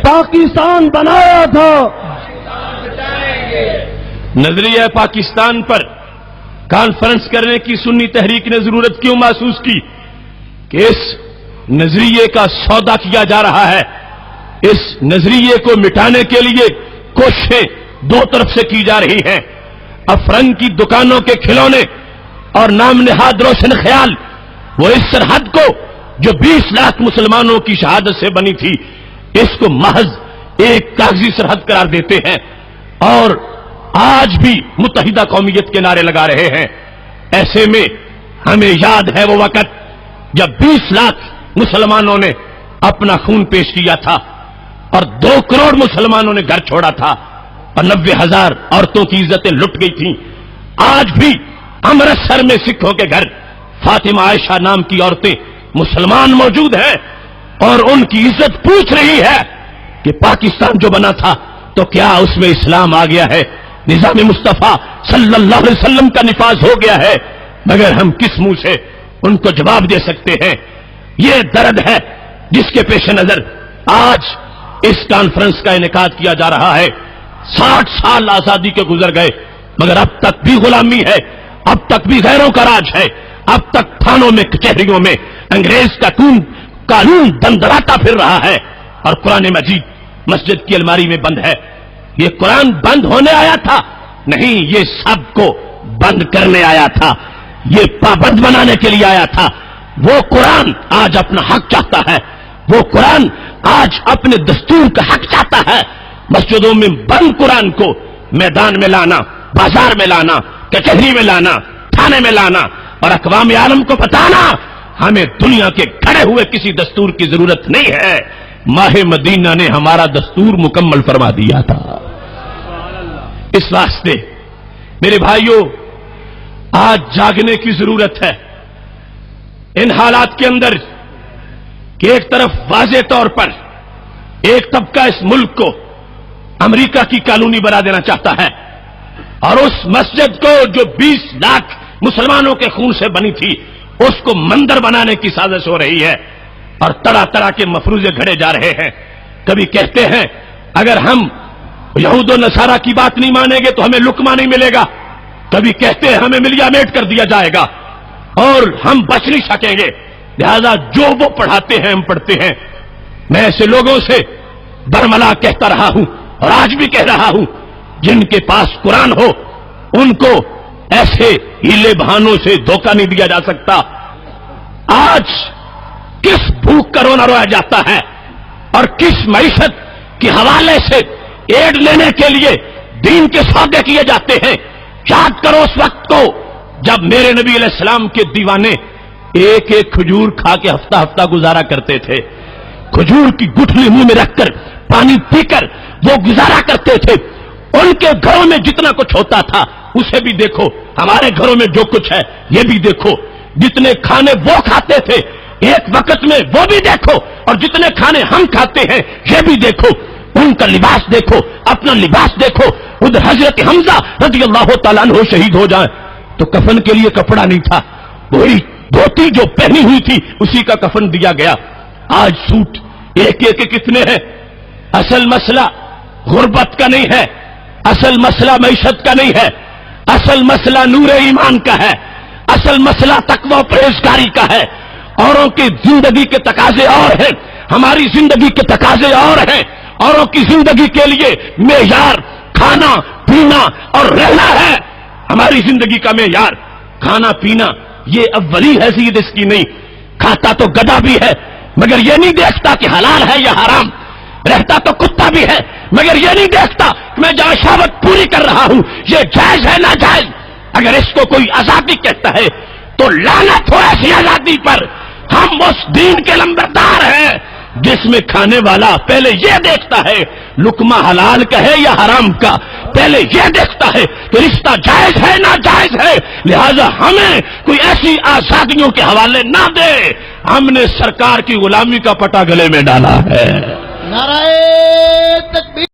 پاکستان بنایا تھا۔ نظریہ پاکستان پر کانفرنس کرنے کی سنی تحریک نے ضرورت کیوں محسوس کی کہ اس نظریے کا سودا کیا جا رہا ہے؟ اس نظریے کو مٹانے کے لیے کوششیں دو طرف سے کی جا رہی ہیں۔ افرنگ کی دکانوں کے کھلونے اور نام نہاد روشن خیال وہ اس سرحد کو جو 20 لاکھ مسلمانوں کی شہادت سے بنی تھی، اس کو محض ایک کاغذی سرحد قرار دیتے ہیں اور آج بھی متحدہ قومیت کے نعرے لگا رہے ہیں۔ ایسے میں ہمیں یاد ہے وہ وقت جب 20 لاکھ مسلمانوں نے اپنا خون پیش کیا تھا اور 2 کروڑ مسلمانوں نے گھر چھوڑا تھا اور 90,000 عورتوں کی عزتیں لٹ گئی تھیں۔ آج بھی امرتسر میں سکھوں کے گھر فاطمہ عائشہ نام کی عورتیں مسلمان موجود ہیں اور ان کی عزت پوچھ رہی ہے کہ پاکستان جو بنا تھا تو کیا اس میں اسلام آ گیا ہے، نظام مصطفیٰ صلی اللہ علیہ وسلم کا نفاذ ہو گیا ہے؟ مگر ہم کس منہ سے ان کو جواب دے سکتے ہیں؟ یہ درد ہے جس کے پیش نظر آج اس کانفرنس کا انعقاد کیا جا رہا ہے۔ 60 سال آزادی کے گزر گئے مگر اب تک بھی غلامی ہے، اب تک بھی غیروں کا راج ہے، اب تک تھانوں میں کچہریوں میں انگریز کا قانون دندراتا پھر رہا ہے اور قرآن مجید مسجد کی الماری میں بند ہے۔ یہ قرآن بند ہونے آیا تھا؟ نہیں، یہ سب کو بند کرنے آیا تھا، یہ پابند بنانے کے لیے آیا تھا۔ وہ قرآن آج اپنا حق چاہتا ہے، وہ قرآن آج اپنے دستور کا حق چاہتا ہے۔ مسجدوں میں بند قرآن کو میدان میں لانا، بازار میں لانا، کچہری میں لانا، تھانے میں لانا اور اقوام عالم کو بتانا ہمیں دنیا کے گھڑے ہوئے کسی دستور کی ضرورت نہیں ہے، ماہ مدینہ نے ہمارا دستور مکمل فرما دیا تھا۔ اس واسطے میرے بھائیوں آج جاگنے کی ضرورت ہے ان حالات کے اندر کہ ایک طرف واضح طور پر ایک طبقہ اس ملک کو امریکہ کی کالونی بنا دینا چاہتا ہے اور اس مسجد کو جو 20 لاکھ مسلمانوں کے خون سے بنی تھی اس کو مندر بنانے کی سازش ہو رہی ہے اور طرح طرح کے مفروضے گھڑے جا رہے ہیں۔ کبھی کہتے ہیں اگر ہم یہود و نصارہ کی بات نہیں مانیں گے تو ہمیں لقمہ نہیں ملے گا، کبھی کہتے ہیں ہمیں ملیا میٹ کر دیا جائے گا اور ہم بچ نہیں سکیں گے، لہذا جو وہ پڑھاتے ہیں ہم پڑھتے ہیں۔ میں ایسے لوگوں سے برملا کہتا رہا ہوں اور آج بھی کہہ رہا ہوں، جن کے پاس قرآن ہو ان کو ایسے ہیلے بہانوں سے دھوکہ نہیں دیا جا سکتا۔ آج کس بھوک کا رونا رویا جاتا ہے اور کس معیشت کے حوالے سے ایڈ لینے کے لیے دین کے سودے کیے جاتے ہیں۔ یاد کرو اس وقت کو جب میرے نبی علیہ السلام کے دیوانے ایک ایک کھجور کھا کے ہفتہ ہفتہ گزارا کرتے تھے، کھجور کی گٹھلی منہ میں رکھ کر پانی پی کر وہ گزارا کرتے تھے۔ ان کے گھروں میں جتنا کچھ ہوتا تھا اسے بھی دیکھو، ہمارے گھروں میں جو کچھ ہے یہ بھی دیکھو، جتنے کھانے وہ کھاتے تھے ایک وقت میں وہ بھی دیکھو اور جتنے کھانے ہم کھاتے ہیں یہ بھی دیکھو۔ ان کا لباس دیکھو، اپنا لباس دیکھو۔ ادھر حضرت حمزہ رضی اللہ تعالیٰ عنہ شہید ہو جائیں تو کفن کے لیے کپڑا نہیں تھا، وہی دھوتی جو پہنی ہوئی تھی اسی کا کفن دیا گیا۔ آج سوٹ ایک ایک کتنے ہیں؟ اصل مسئلہ غربت کا نہیں ہے، اصل مسئلہ معیشت کا نہیں ہے، اصل مسئلہ نور ایمان کا ہے، اصل مسئلہ تقوی و پرہیزگاری کا ہے۔ اوروں کی زندگی کے تقاضے اور ہیں، ہماری زندگی کے تقاضے اور ہیں۔ اوروں کی زندگی کے لیے معیار کھانا پینا اور رہنا ہے، ہماری زندگی کا معیار کھانا پینا یہ اولی حیثیت اس کی نہیں۔ کھاتا تو گدھا بھی ہے مگر یہ نہیں دیکھتا کہ حلال ہے یا حرام، رہتا تو کتا بھی ہے مگر یہ نہیں دیکھتا کہ میں جہاں شہوت پوری کر رہا ہوں یہ جائز ہے ناجائز۔ اگر اس کو کوئی آزادی کہتا ہے تو لعنت ہو ایسی آزادی پر۔ ہم اس دین کے لمبردار ہیں جس میں کھانے والا پہلے یہ دیکھتا ہے لقمہ حلال کا ہے یا حرام کا، پہلے یہ دیکھتا ہے کہ رشتہ جائز ہے ناجائز ہے، لہذا ہمیں کوئی ایسی آزادیوں کے حوالے نہ دے۔ ہم نے سرکار کی غلامی کا پٹا گلے میں ڈالا ہے۔ نعرہ تکبیر۔